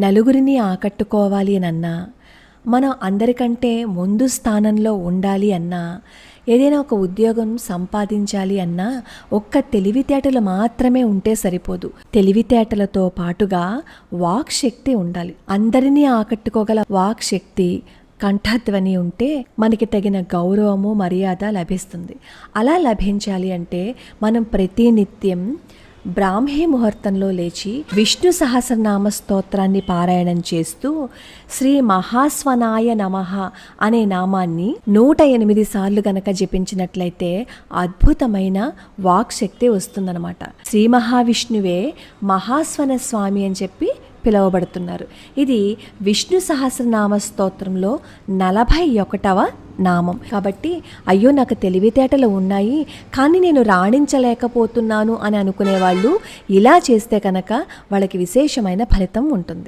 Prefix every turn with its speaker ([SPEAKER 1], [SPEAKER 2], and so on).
[SPEAKER 1] నలుగురిని ఆకట్టుకోవాలి అన్నా, మనం అందరికంటే ముందు స్థానంలో ఉండాలి అన్నా, ఏదైనా ఒక ఉద్యోగం సంపాదించాలి అన్నా ఒక్క తెలివితేటలు మాత్రమే ఉంటే సరిపోదు. తెలివితేటలతో పాటుగా వాక్ శక్తి ఉండాలి. అందరినీ ఆకట్టుకోగల వాక్ శక్తి, కంఠధ్వని ఉంటే మనకి తగిన గౌరవము, మర్యాద లభిస్తుంది. అలా లభించాలి అంటే మనం ప్రతినిత్యం బ్రాహ్మీ ముహూర్తంలో లేచి విష్ణు సహస్రనామ స్తోత్రాన్ని పారాయణం చేస్తూ శ్రీ మహాస్వనాయ నమః అనే నామాన్ని 108 సార్లు గనక జపించినట్లయితే అద్భుతమైన వాక్శక్తి వస్తుందన్నమాట. శ్రీ మహావిష్ణువే మహాస్వన స్వామి అని చెప్పి పిలువబడుతున్నారు. ఇది విష్ణు సహస్రనామ స్తోత్రంలో 41వ నామం. కాబట్టి అయ్యో నాకు తెలివితేటలు ఉన్నాయి కానీ నేను రాణించలేకపోతున్నాను అని అనుకునే వాళ్ళు ఇలా చేస్తే కనుక వాళ్ళకి విశేషమైన ఫలితం ఉంటుంది.